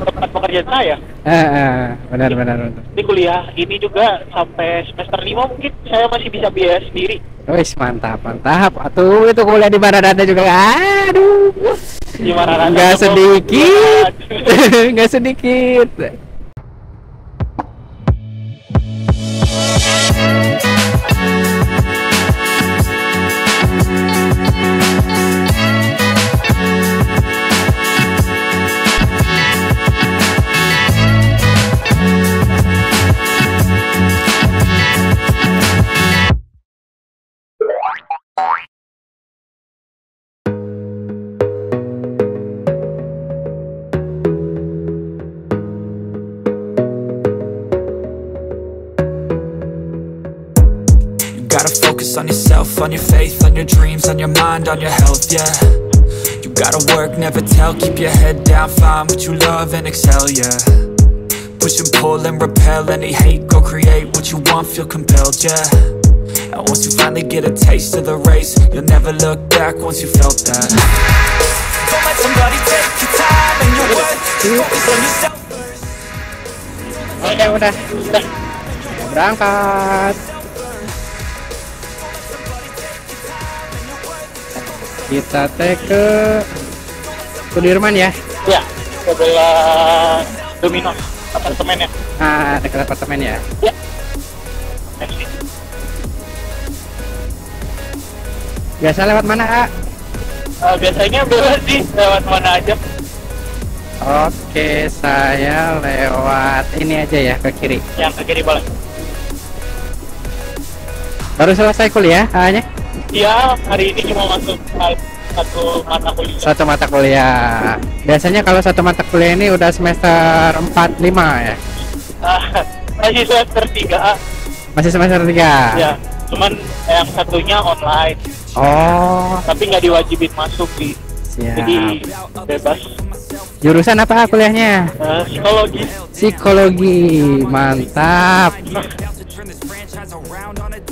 tempat pekerjaan saya. Benar. Di kuliah ini juga sampai semester 5 mungkin saya masih bisa biaya sendiri. Wis mantap. Atuh itu kuliah di Baradada juga. Aduh. Gimana Nggak sedikit. Nggak sedikit. Gotta focus on yourself, on your faith, on your dreams, on your mind, on your health, yeah. You gotta work, never tell, keep your head down, find what you love and excel, yeah. Push and pull and repel any hate, go create what you want, feel compelled, yeah. And once you finally get a taste of the race, you'll never look back once you felt that. Don't let somebody take your time and your worth, focus on yourself first. Oke, udah. Berangkat. Kita ke Sudirman ya? Ya, sebelah Domino apartemennya. Dekat apartemen ya? Ya. Biasa lewat mana, Biasanya bebas sih, lewat mana aja. Oke, saya lewat ini aja ya, ke kiri. Yang ke kiri boleh. Baru selesai kuliah, nya? Iya, hari ini cuma masuk satu mata kuliah. Satu mata kuliah. Biasanya kalau satu mata kuliah ini udah semester 4, 5 ya? Masih semester 3. Masih semester 3? Ya, cuman yang satunya online. Oh. Tapi nggak diwajibin masuk sih. Siap. Jadi bebas. Jurusan apa kuliahnya? Psikologi. Psikologi, mantap.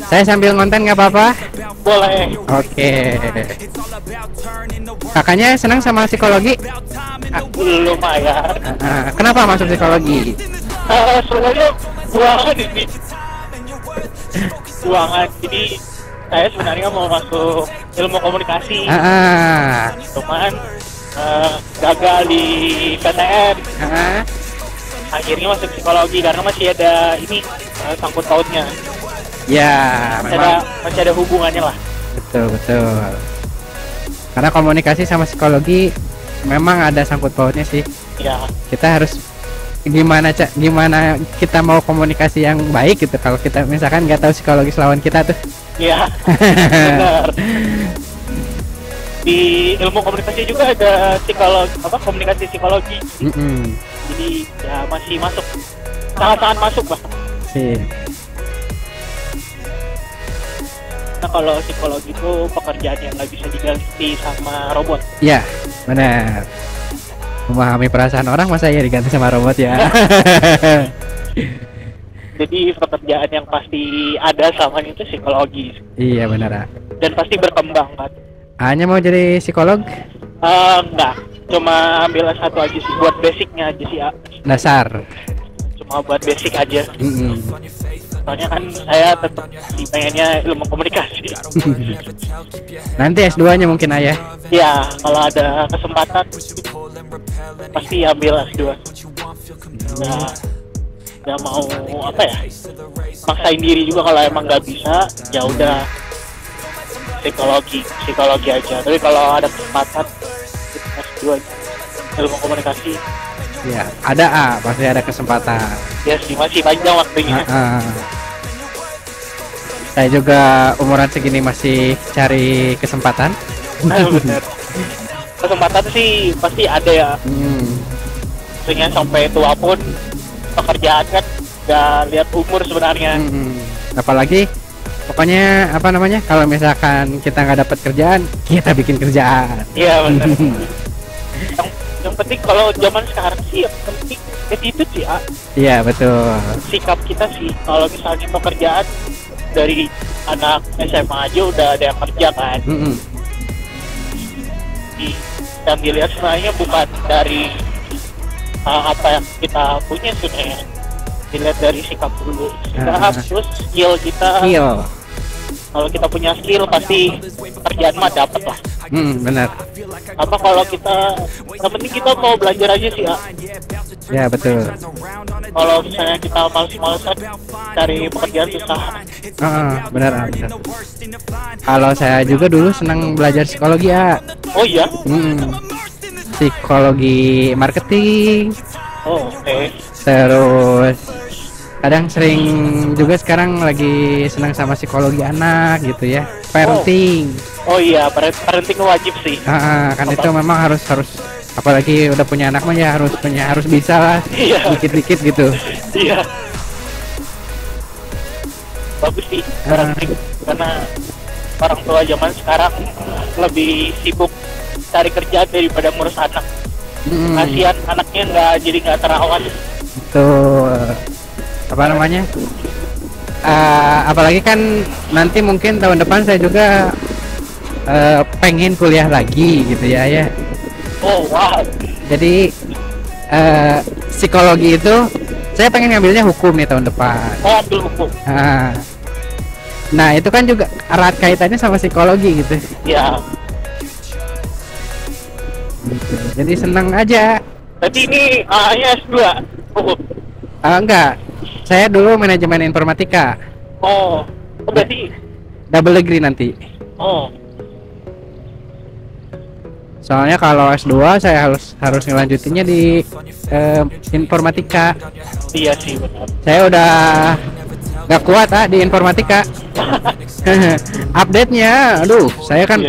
Saya sambil ngonten nggak apa-apa? Boleh. Oke. Kakaknya senang sama psikologi? Lumayan. Kenapa masuk psikologi? Soalnya buangan ini. Buangan. Jadi saya sebenarnya mau masuk ilmu komunikasi. Cuman gagal di PTN. Akhirnya masuk psikologi karena masih ada ini sangkut pautnya. Ya, masih ada hubungannya lah. Betul. Karena komunikasi sama psikologi memang ada sangkut pautnya sih. Ya. Kita harus gimana kita mau komunikasi yang baik gitu kalau kita misalkan nggak tahu psikologis lawan kita tuh. Iya. Benar. Di ilmu komunikasi juga ada komunikasi psikologi. Jadi ya masih masuk, sangat masuk bahkan. Sih. Nah kalau psikologi itu pekerjaan yang nggak bisa diganti sama robot. Iya, benar. Memahami perasaan orang masa ya diganti sama robot ya. Jadi pekerjaan yang pasti ada sama itu psikologi. Iya benar. Dan pasti berkembang kan. Hanya mau jadi psikolog? Enggak, cuma ambil satu aja sih, buat basicnya aja sih. Dasar. Cuma buat basic aja. Soalnya kan saya tetap pengennya ilmu komunikasi. Nanti S2-nya mungkin ayah? Ya, kalau ada kesempatan pasti ambil S2. Ya mau apa ya? Maksain diri juga kalau emang nggak bisa, ya udah psikologi aja. Tapi kalau ada kesempatan S2 ilmu komunikasi. Ya, pasti ada kesempatan. Ya sih, masih panjang waktunya. Saya juga umuran segini masih cari kesempatan. Bener. Kesempatan sih pasti ada ya. Maksudnya sampai tua pun pekerjaan kan nggak lihat umur sebenarnya. Apalagi pokoknya kalau misalkan kita nggak dapat kerjaan, kita bikin kerjaan. Iya benar. yang penting kalau zaman sekarang sih yang penting attitude sih ya. Iya betul. Sikap kita sih, kalau misalnya pekerjaan dari anak SMA aja udah ada yang kerja kan. Yang dilihat sebenarnya bukan dari apa yang kita punya sebenarnya dilihat dari sikap dulu, terus skill kita. Kalau kita punya skill pasti pekerjaan mah dapat lah. Benar. Apa kalau kita, yang penting kita mau belajar aja sih ya. Ya betul. Kalau misalnya kita males-malesan cari pekerjaan susah. Benar. Kalau saya juga dulu senang belajar psikologi ya. Oh iya? Psikologi marketing. Oh, oke. Terus kadang sering juga sekarang lagi senang sama psikologi anak gitu ya, parenting. Oh iya, parenting wajib sih. Kan itu memang harus apalagi udah punya anak mah ya harus bisa lah. Iya. Dikit-dikit gitu. Iya. Bagus sih parenting, karena orang tua zaman sekarang lebih sibuk cari kerjaan daripada ngurus anak. Kasihan anaknya nggak terawat. Betul. Apa namanya? Apalagi kan nanti mungkin tahun depan saya juga pengen kuliah lagi gitu ya. Oh wow. Jadi psikologi itu saya pengen ngambilnya hukum nih tahun depan. Oh, ambil hukum. Nah itu kan juga erat kaitannya sama psikologi gitu. Ya. Jadi seneng aja. Tapi ini S2 hukum. Enggak. Saya dulu manajemen informatika. Oh, berarti double degree nanti. Oh. Soalnya kalau S2 saya harus ngelanjutinnya di informatika. Iya sih benar. Saya udah nggak kuat di informatika. Update-nya, aduh, saya kan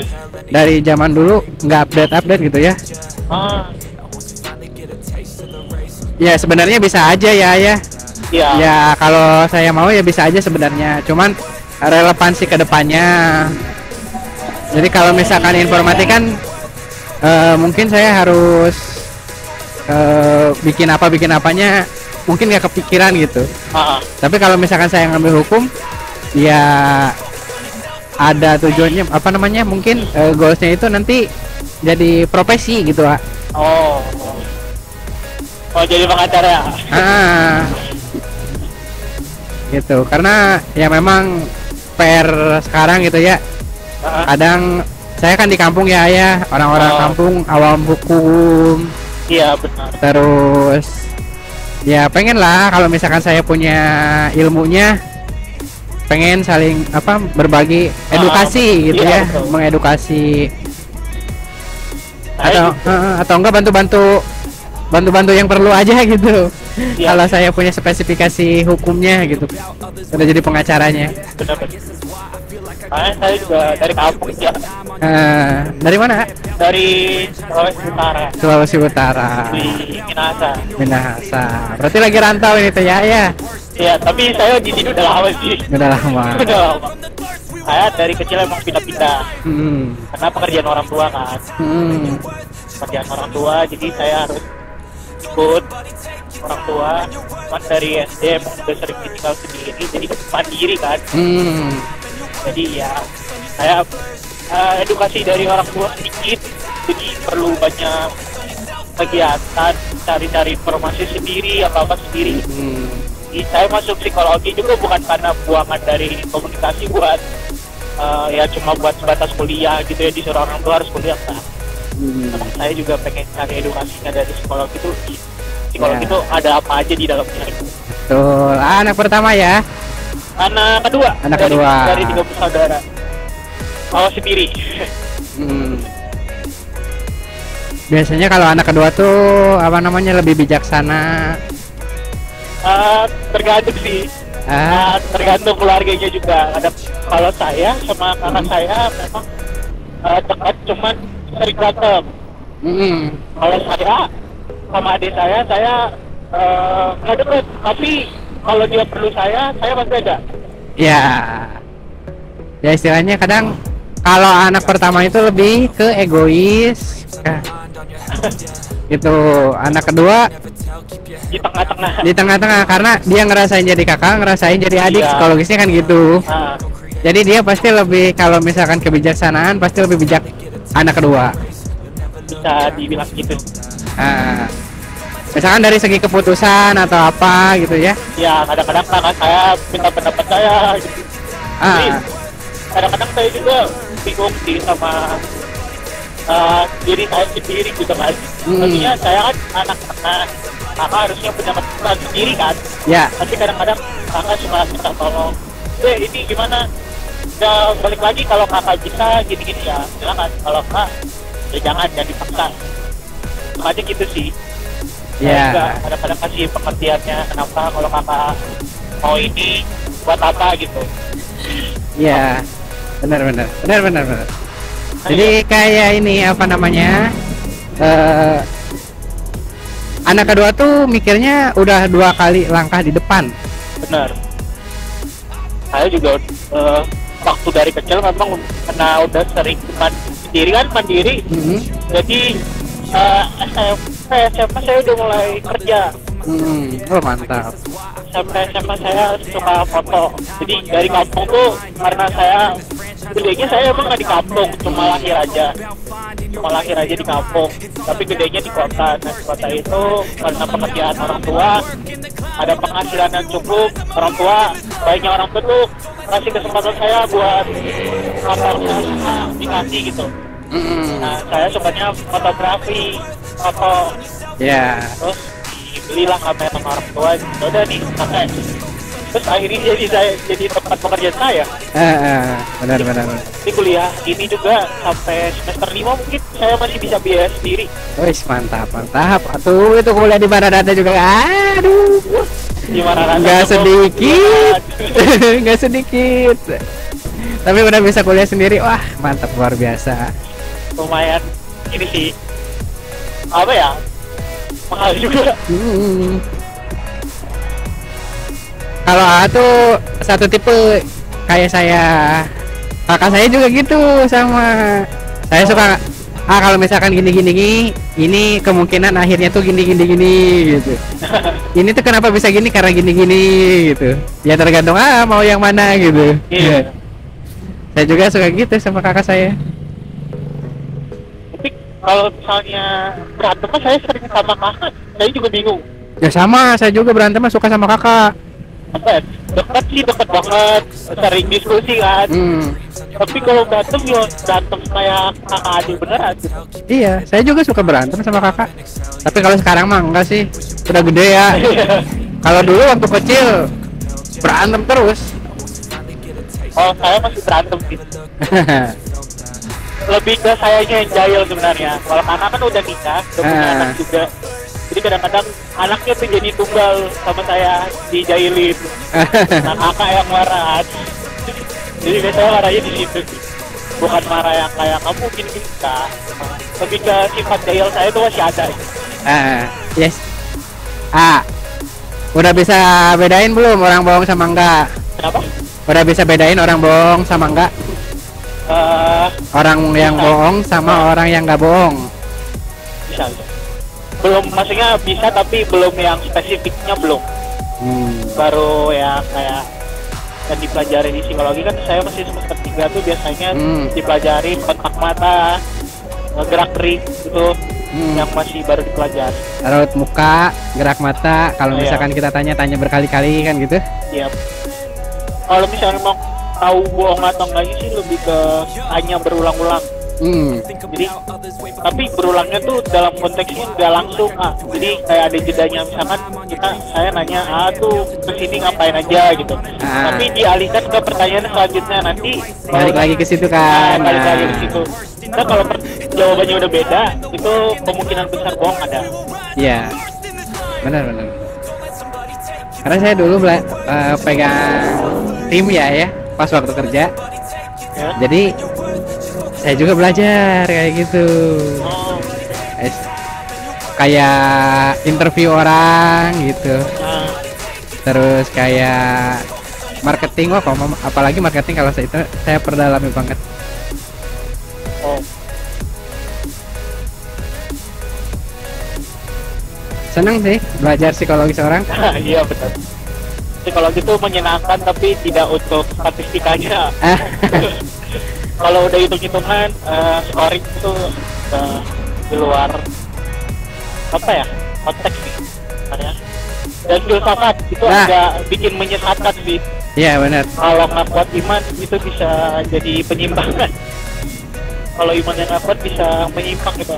dari zaman dulu nggak update gitu ya. Ya sebenarnya bisa aja ya. Ya kalau saya mau ya bisa aja sebenarnya, cuman relevansi ke depannya. Jadi kalau misalkan informatika kan mungkin saya harus bikin apanya mungkin nggak kepikiran gitu. Tapi kalau misalkan saya ngambil hukum ya ada tujuannya, apa namanya, mungkin goalsnya itu nanti jadi profesi gitu. Oh jadi pengacara ya? Gitu, karena ya memang PR sekarang gitu ya. Kadang saya kan di kampung ya, orang-orang kampung awam hukum. Iya benar. Terus ya pengen lah kalau misalkan saya punya ilmunya, pengen saling berbagi edukasi gitu ya, betul. Mengedukasi atau enggak bantu yang perlu aja gitu. Ya. Kalau saya punya spesifikasi hukumnya gitu, udah jadi pengacaranya. Benar. Saya juga dari kampung ya. Dari mana? Dari Sulawesi Utara. Di Minahasa. Berarti lagi rantau ini tuh ya? Iya, tapi saya di sini udah lama sih. Udah lama. Saya dari kecil emang pindah-pindah. Karena pekerjaan orang tua kan. Pekerjaan orang tua, jadi saya harus ikut orang tua. Cuman dari SD emang udah sering tinggal sendiri, jadi mandiri kan. Jadi ya saya edukasi dari orang tua sedikit, jadi perlu banyak kegiatan, cari-cari informasi sendiri, apa-apa sendiri. Jadi saya masuk psikologi juga bukan karena buangan dari komunikasi buat ya cuma buat sebatas kuliah gitu ya, disuruh orang tua harus kuliah kan. Saya juga pengen cari edukasinya dari psikologi itu. Psikologi itu ada apa aja di dalamnya. Betul. Anak pertama ya? Anak kedua. Dari 3 bersaudara. Kalau sendiri. Biasanya kalau anak kedua tuh apa namanya, lebih bijaksana. Tergantung sih. Tergantung keluarganya juga. Ada kalau saya sama kakak saya memang dekat, cuman sering berantem. Kalau saya sama adik saya nggak deket, tapi kalau dia perlu saya pasti ada. Ya istilahnya kadang kalau anak pertama itu lebih ke egois gitu. Anak kedua di tengah-tengah karena dia ngerasain jadi kakak, ngerasain jadi adik. Psikologisnya kan gitu. Jadi dia pasti lebih, kalau misalkan kebijaksanaan pasti lebih bijak anak kedua, bisa dibilang gitu. Misalkan dari segi keputusan atau apa gitu ya? Ya kadang-kadang kakak saya minta pendapat saya gitu. Jadi, kadang-kadang saya juga bingung sih sama diri saya sendiri gitu kan. Maksudnya saya kan anak-anak, kakak harusnya punya keputusan sendiri kan. Ya. Tapi kadang-kadang kakak suka minta tolong. Ini gimana? Ya balik lagi kalau kakak bisa gini-gini ya silakan, kalau enggak ya jangan dipaksa. Makanya gitu sih. Ya. Juga kadang-kadang kasih pengertiannya kenapa kalau kakak mau ini buat apa gitu. Iya, benar. Jadi kayak ini apa namanya, anak kedua tuh mikirnya udah 2 kali langkah di depan. Benar. Saya juga waktu dari kecil memang karena udah sering mandiri. Jadi SMP saya udah mulai kerja. Oh mantap. SMP saya suka foto. Jadi dari kampung tuh karena gedenya saya emang nggak di kampung, cuma lahir aja di kampung. Tapi gedenya di kota. Nah di kota itu karena pekerjaan orang tua, ada penghasilan yang cukup, orang tua baiknya orang tua tuh kasih kesempatan saya buat kantor dikasih gitu. Nah saya sukanya fotografi, foto. Ya. Terus dibelilah kamera sama orang tua, udah nih pakai. Terus akhirnya jadi tempat pekerjaan saya. Benar. Di kuliah ini juga sampai semester 5 mungkin saya masih bisa biaya sendiri. Wih mantap. Atuh itu kuliah di Baradada juga. Aduh. Di mana Nggak sedikit. Nggak sedikit. Tapi udah bisa kuliah sendiri. Wah mantap, luar biasa. Lumayan ini sih. Apa ya? Mahal juga. Kalau tuh satu tipe kayak saya, kakak saya juga gitu sama. Saya suka kalau misalkan gini, ini kemungkinan akhirnya tuh gini gitu. Ini tuh kenapa bisa gini, karena gini gitu. Ya tergantung mau yang mana gitu. Iya. Saya juga suka gitu sama kakak saya. Tapi kalau misalnya berantem saya sering sama kakak, saya juga bingung. Ya sama, saya juga berantem suka sama kakak. Apa ya? Dekat banget, sering diskusi kan. Tapi kalau berantem ya berantem kayak kakak adik beneran. Iya, saya juga suka berantem sama kakak. Tapi kalau sekarang mah enggak sih, udah gede ya. Kalau dulu waktu kecil berantem terus. Oh, saya masih berantem sih. Lebih ke sayanya yang jahil sebenarnya. Kalau anak kan udah nikah, udah punya anak juga. Jadi kadang-kadang anaknya tuh jadi tunggal sama saya, dijailin. Nah, kakak yang marah. Jadi biasanya marahnya di situ. Bukan marah yang kayak kamu gini-gini, enggak. Lebih ke sifat jahil saya tuh masih ada. Yes. Udah bisa bedain belum orang bohong sama enggak? Kenapa? Udah bisa bedain orang bohong sama enggak? Orang yang bohong sama orang yang nggak bohong. Bisa. Belum, maksudnya bisa tapi belum yang spesifiknya belum. Baru ya kayak yang dipelajari di psikologi kan saya masih semester 3 tuh biasanya dipelajari kontak mata, gerak gerik gitu. Yang masih baru dipelajari. Raut muka, gerak mata, kalau misalkan kita tanya berkali-kali kan gitu. Iya. Kalau misalnya mau tahu bohong atau enggaknya sih lebih ke hanya berulang-ulang. Jadi tapi berulangnya tuh dalam konteksnya nggak langsung jadi kayak ada jedanya, misalkan saya nanya tuh kesini ngapain aja gitu, tapi dialihkan ke pertanyaan selanjutnya, nanti balik lagi ke situ kan. Balik lagi ke situ. Nah kalau jawabannya udah beda, itu kemungkinan besar bohong ada. Iya, benar. Karena saya dulu pegang tim ya pas waktu kerja. Jadi saya juga belajar kayak gitu. Kayak interview orang gitu. Terus kayak marketing, apalagi marketing kalau saya perdalami banget. Senang sih belajar psikologi seorang. Iya betul. Psikologi itu menyenangkan tapi tidak untuk statistikanya. Kalau udah hitung-hitungan, scoring itu di luar apa ya? konteks sih ya. Dan filsafat itu agak bikin menyesatkan sih. Iya benar. Kalau nggak kuat iman itu bisa jadi penyimpangan. Kalau iman yang nggak kuat bisa menyimpang gitu.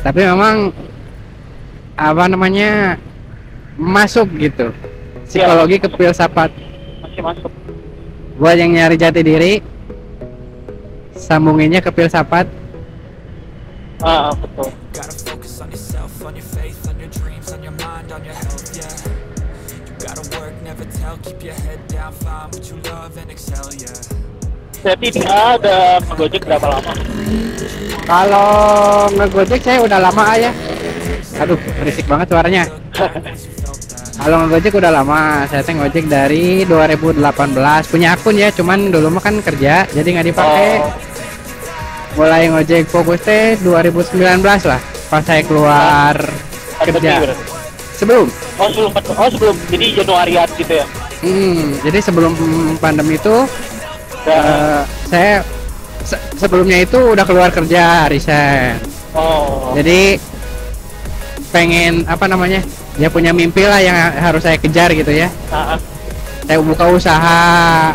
Tapi memang apa namanya masuk gitu psikologi ke filsafat. Masih masuk. Buat yang nyari jati diri, sambunginnya ke filsafat. Betul. Jadi dia ada ngegojek berapa lama? Kalau ngegojek saya udah lama ya. Aduh, berisik banget suaranya. Kalau ngegojek udah lama, saya ngojek dari 2018. Punya akun ya, cuman dulu mah kan kerja, jadi nggak dipakai. Mulai ngojek fokus teh 2019 lah, pas saya keluar kerja. Sebelum. Sebelum. Jadi Januarian gitu ya. Jadi sebelum pandemi itu, saya sebelumnya itu udah keluar kerja, resign. Jadi pengen apa namanya? Ya punya mimpi lah yang harus saya kejar gitu ya. Saya buka usaha.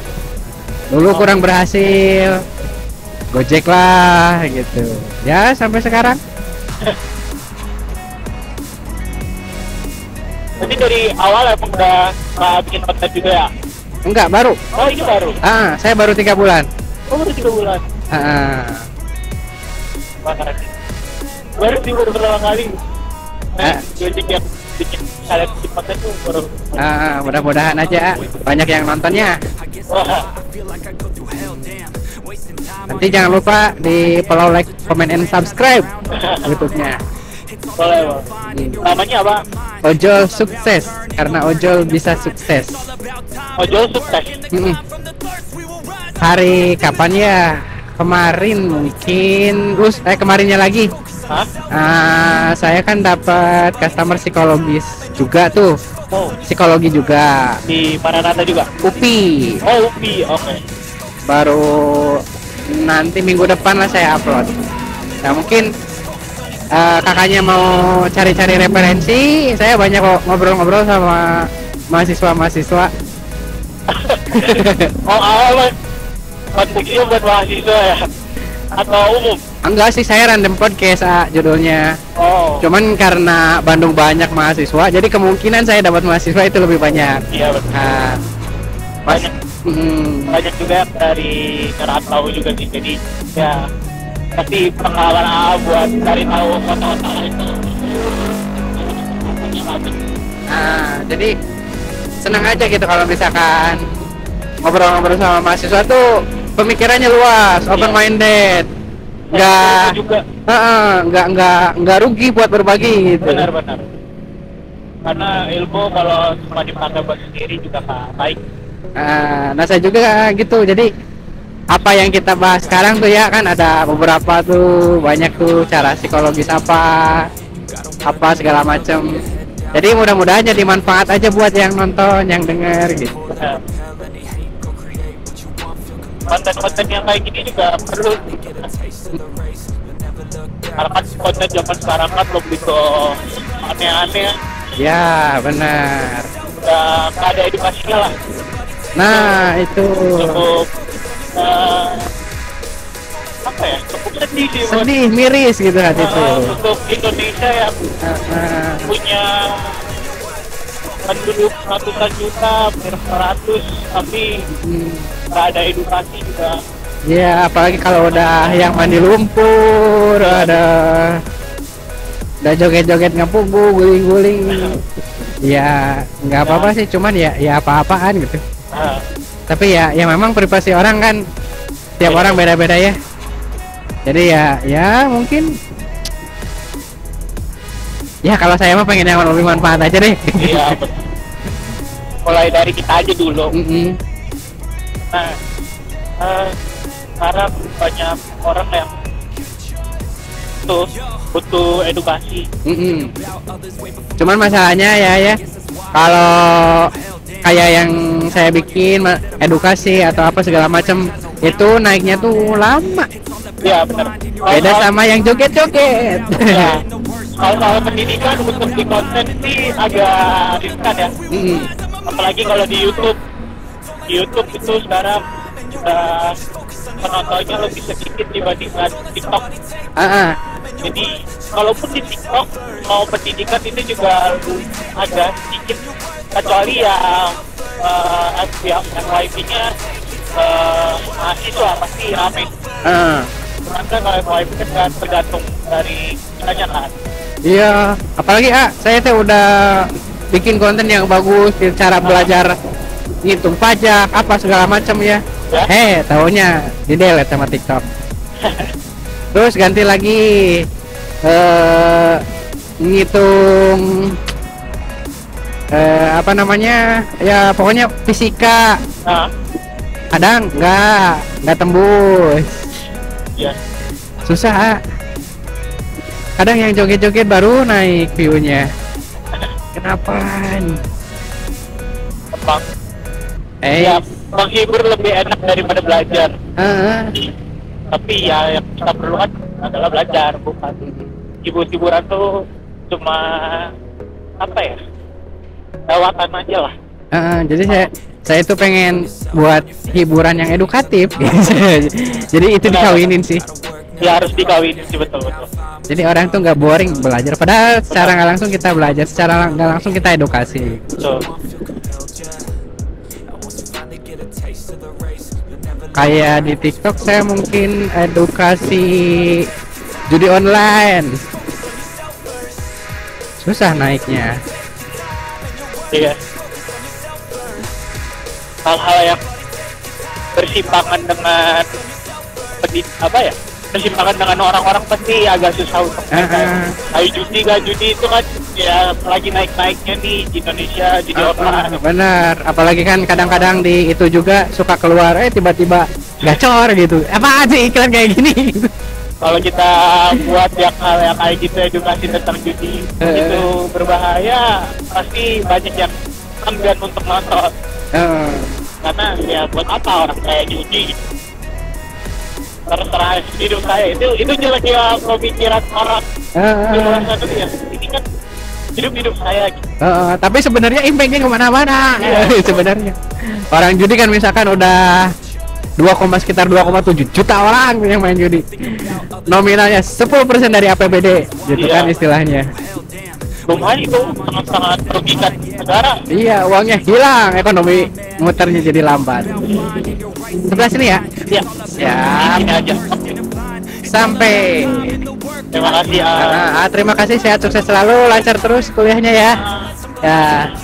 Dulu kurang berhasil. Gojek lah gitu. Ya sampai sekarang. Jadi dari awal emang udah bikin konten juga ya? Enggak, baru. Oh, ini baru? Saya baru 3 bulan. Oh, baru 3 bulan? Baru pertama kali. Gojek yang bikin kalian bikin konten tuh baru. Mudah-mudahan aja banyak yang nontonnya. Nanti jangan lupa di follow, like, comment, and subscribe YouTube-nya. Boleh, Bang. Namanya apa? Ojol Sukses, karena ojol bisa sukses. Ojol Sukses? Hari kapan ya? Kemarin mungkin, kemarinnya lagi. Saya kan dapat customer psikologis juga tuh. Psikologi juga. Di Maranatha juga? UPI. Oh, UPI, oke. Baru nanti minggu depan lah saya upload. Nah mungkin kakaknya mau cari-cari referensi, saya banyak kok ngobrol-ngobrol sama mahasiswa-mahasiswa. Konteksnya buat mahasiswa ya? Atau umum? Enggak sih, saya random podcast judulnya. Cuman karena Bandung banyak mahasiswa, jadi kemungkinan saya dapat mahasiswa itu lebih banyak. Iya betul. Banyak juga dari Rantau juga sih, jadi ya pasti pengalaman buat cari tahu kota-kota itu. Jadi senang aja gitu kalau misalkan ngobrol-ngobrol sama mahasiswa tuh pemikirannya luas, open minded, nggak rugi buat berbagi gitu. Benar-benar. Karena ilmu kalau cuma dipakai buat sendiri juga baik. Nah saya juga gitu, jadi apa yang kita bahas sekarang tuh ya kan ada beberapa tuh, banyak tuh cara psikologis apa segala macam. Jadi mudah-mudahan jadi manfaat aja buat yang nonton, yang denger gitu. Konten-konten yang kayak gini juga perlu. Karena kan konten zaman sekarang kan belum begitu aneh-aneh. Ya benar. Udah ada edukasinya lah. Nah itu cukup apa ya, cukup sedih sih, sedih, miris gitu hati itu. Untuk Indonesia yang punya penduduk ratusan juta, hampir 100, tapi nggak ada edukasi juga. Ya apalagi kalau udah yang mandi lumpur, ada joget-joget ngepugu, guling-guling. Ya nggak apa-apa sih, cuman ya apa-apaan gitu. Tapi ya memang privasi orang kan tiap orang beda-beda ya. Jadi ya mungkin ya kalau saya mah pengen yang lebih manfaat aja deh. Iya betul. Mulai dari kita aja dulu. Nah sekarang banyak orang yang butuh edukasi. Cuman masalahnya ya kalau kayak yang saya bikin edukasi atau apa segala macam itu naiknya tuh lama. Iya benar. Beda sama yang joget-joget. Ya. Kalau pendidikan untuk di konten sih agak riskan ya. Apalagi kalau di YouTube. Di YouTube itu sekarang penontonnya lebih sedikit dibandingkan TikTok. Jadi kalaupun di TikTok mau pendidikan itu juga ada sedikit, kecuali yang FYP-nya mahasiswa pasti rame. Cuman kan kalau FYP kan tergantung dari kitanya kan. Iya, apalagi saya tuh udah bikin konten yang bagus, cara belajar ngitung pajak apa segala macam ya. Taunya di delete sama TikTok. Terus ganti lagi ngitung apa namanya ya, pokoknya fisika. Kadang nggak tembus. Susah. Kadang yang joget-joget baru naik view-nya. Kenapa? Ya, menghibur lebih enak daripada belajar. Tapi ya yang kita perlu kan adalah belajar, bukan hiburan tuh cuma apa ya, lewatan aja lah. Jadi saya tuh pengen buat hiburan yang edukatif. Jadi itu dikawinin sih. Ya harus dikawinin sih, betul. Jadi orang tuh nggak boring belajar, padahal secara nggak langsung kita belajar, secara nggak langsung kita edukasi. Kayak di TikTok saya mungkin edukasi judi online, susah naiknya. Iya. Hal-hal yang bersimpangan dengan bersimpangan dengan orang-orang pasti agak susah untuk ayo judi itu kan ya lagi naik-naiknya nih di Indonesia, judi online. Bener, apalagi kan kadang-kadang di itu juga suka keluar tiba-tiba gacor gitu, apa aja iklan kayak gini. Kalau kita buat yang hal yang kayak gitu, edukasi tentang judi itu berbahaya, pasti banyak yang enggan untuk nonton. Karena ya buat apa orang kayak judi gitu. Terserah hidup saya itu jeleknya pemikiran orang. Ini kan hidup saya gitu. Tapi sebenarnya impactnya kemana-mana. Sebenarnya orang judi kan misalkan udah sekitar 2,7 juta orang yang main judi, nominalnya 10% dari APBD gitu kan istilahnya. Lumayan itu, sangat merugikan negara. Iya, uangnya hilang, ekonomi muternya jadi lambat. Sebelah sini ya? Iya. Ya. Ini aja. Sampai. Terima kasih ya. Terima kasih, sehat sukses selalu, lancar terus kuliahnya ya. Ya.